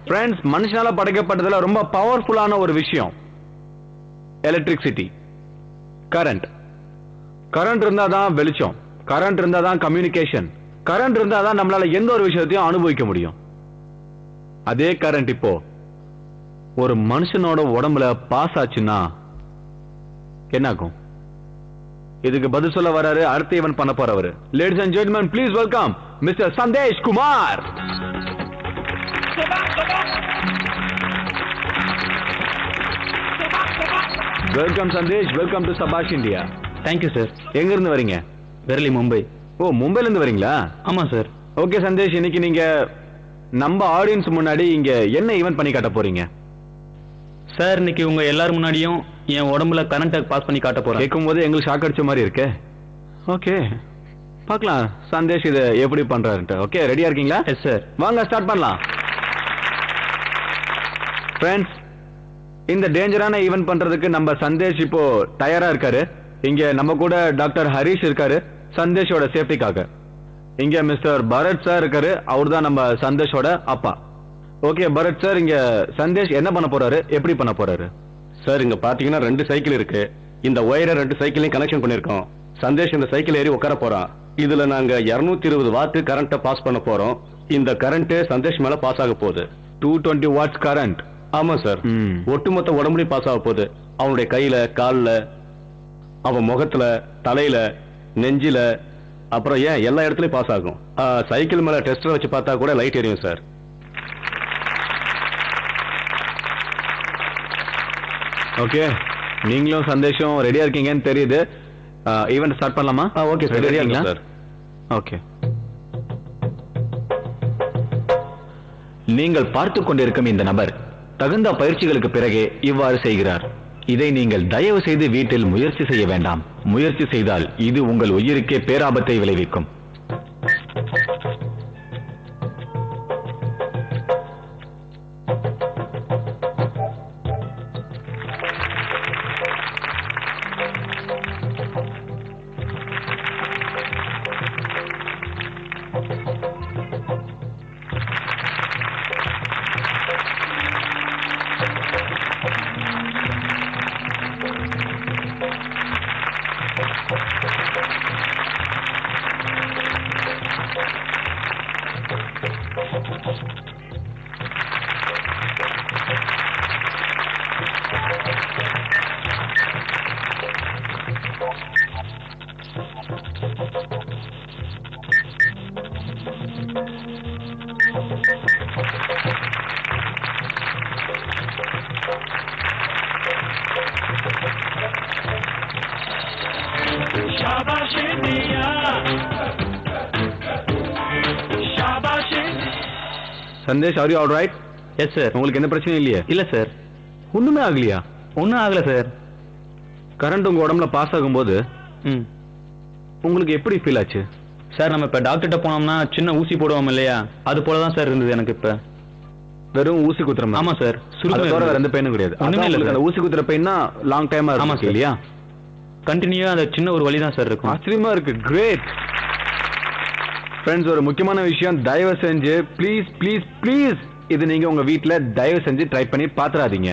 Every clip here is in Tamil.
ஃப்ரெண்ட்ஸ், மனுஷனால படைக்கப்பட்டதுல ரொம்ப பவர்ஃபுல்லான ஒரு விஷயம் எலக்ட்ரிசிட்டி, கரண்ட். கரண்ட் இருந்தா தான் வெளிச்சம், கரண்ட் இருந்தா தான் கம்யூனிகேஷன், கரண்ட் இருந்தா தான் நம்மளால எந்த ஒரு விஷயத்தையும் அனுபவிக்க முடியும். அதே கரண்ட் இப்போ ஒரு மனுஷனோட உடம்புல பாஸ் ஆச்சுன்னா என்ன ஆகும்? இதுக்கு பதில் சொல்ல வராரு அடுத்த ஈவென்ட் பண்ண போறவரு. Ladies and gentleman, please welcome mister Sandesh Kumar. Welcome Sandesh, welcome to Shabash India. Thank you sir. எங்க இருந்து வரீங்க? வெரலி, மும்பை. ஓ, மும்பைல இருந்து வரீங்களா? ஆமா சார். ஓகே சந்தேஷ், இன்னைக்கு நீங்க நம்ம ஆடியன்ஸ் முன்னாடி இங்க என்ன ஈவென்ட் பண்ணி காட்ட போறீங்க? சார், இன்னைக்கு உங்க எல்லாரும் முன்னாடியும் என் உடம்புல கரண்ட்டை பாஸ் பண்ணி காட்ட போறேன். கேட்கும் போது எங்களுக்கு ஷாக் அடிச்ச மாதிரி இருக்கு. ஓகே, பார்க்கலாம் சந்தேஷ் இதை எப்படி பண்றாருன்ட்டு. ஓகே, ரெடியா இருக்கீங்களா? Yes sir. வாங்க ஸ்டார்ட் பண்ணலாம். ஃப்ரெண்ட்ஸ், இந்த டேஞ்சரான ஈவென்ட் பண்றதுக்கு நம்ம சந்தேஷ் இப்போ தயாரா இருக்காரு. இங்க நம்ம கூட டாக்டர் ஹரிஷ் இருக்காரு சந்தேஷோட சேஃப்டிக்காக. இங்க மிஸ்டர் பரத் சார் இருக்காரு, அவர் தான் நம்ம சந்தேஷோட அப்பா. ஓகே பரத் சார், இங்க சந்தேஷ் என்ன பண்ண போறாரு, எப்படி பண்ண போறாரு? சார், இங்க பாத்தீங்கன்னா 2 சைக்கிள் இருக்கு. இந்த ஒயரை 2 சைக்கிளையும் கனெக்ஷன் பண்ணிருக்கோம். சந்தேஷ் இந்த சைக்கிள் ஏறி உட்கார போறான். இதுல நாங்க 220 வாட் கரண்ட்டை பாஸ் பண்ண போறோம். இந்த கரண்ட் சந்தேஷ் மேல பாஸ் ஆக போகுது. 220 வாட்ஸ் கரண்ட்? ஆமா சார். ஒட்டுமொத்த உடம்புலையும் பாஸ் ஆக போகுது. அவனுடைய கையில, கால்ல, அவன் முகத்துல, தலையில, நெஞ்சில, அப்புறம் ஏன் எல்லா இடத்துலயும் பாஸ் ஆகும். சைக்கிள் மேல டெஸ்டர் வச்சு பார்த்தா கூட லைட் எரியும் சார். ஓகே, நீங்களும் சந்தேஷம் ரெடியா இருக்கீங்கன்னு தெரியுது. ஈவென்ட் ஸ்டார்ட் பண்ணலாமா? ஓகே சார், ரெடியா இருக்கீங்களா சார்? ஓகே. நீங்கள் பார்த்து கொண்டிருக்கும் இந்த நபர் தகுந்த பயிற்சிகளுக்கு பிறகே இவ்வாறு செய்கிறார். இதை நீங்கள் தயவு செய்து வீட்டில் முயற்சி செய்ய வேண்டாம். முயற்சி செய்தால் இது உங்கள் உயிருக்கே பேராபத்தை விளைவிக்கும். Sandesh, are you all right? Yes sir. உங்களுக்கு என்ன பிரச்சனையும் இல்லையா? இல்ல சார். ஒண்ணுமே ஆகலையா? ஒன்னும் ஆகல சார். கரண்ட் உங்க உடம்புல பாஸ் ஆகும்போது உங்களுக்கு எப்படி ஃபீல் ஆச்சு? சார், நம்ம இப்ப டாக்டர்கிட்ட போனோம்னா சின்ன ஊசி போடுவோம் இல்லையா, அது போலதான் சார் இருந்தது எனக்கு. இப்ப வெறும் ஊசி குத்துற மாதிரி? ஆமா சார். வேற எந்த பெயினும் கிடையாது? ஒண்ணுமே இல்ல. ஊசி குத்துற பெயின்னா லாங் டைமா இருக்கும் இல்லையா? கண்டினியூவா அந்த சின்ன ஒரு வலி தான் சார் இருக்கும். ஆச்சரியமா இருக்கு. கிரேட். ஃப்ரெண்ட்ஸ், ஒரு முக்கியமான விஷயம், தயவு செஞ்சு ப்ளீஸ் ப்ளீஸ் ப்ளீஸ் இது நீங்க உங்க வீட்டுல தயவு செஞ்சு ட்ரை பண்ணி பாத்துறாதீங்க.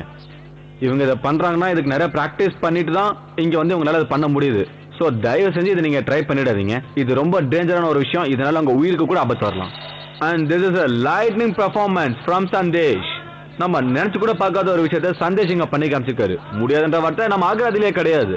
இவங்க இதை பண்றாங்கன்னா இதுக்கு நிறைய பிராக்டிஸ் பண்ணிட்டு தான் இங்க வந்து உங்களால அதை பண்ண முடியுது. ஸோ தயவு செஞ்சு இதை நீங்க ட்ரை பண்ணிடாதீங்க. இது ரொம்ப டேஞ்சரான ஒரு விஷயம். இதனால உங்க உயிருக்கு கூட ஆபத்து வரலாம். And this is a lightning performance from Sandesh. நம்ம நினைச்சு கூட பார்க்காத ஒரு விஷயத்தை சந்தேஷ் இங்க பண்ணி காமிச்சிருக்காரு. முடியாதுன்ற வார்த்தை நம்ம ஆக்ராதிலேயே கிடையாது.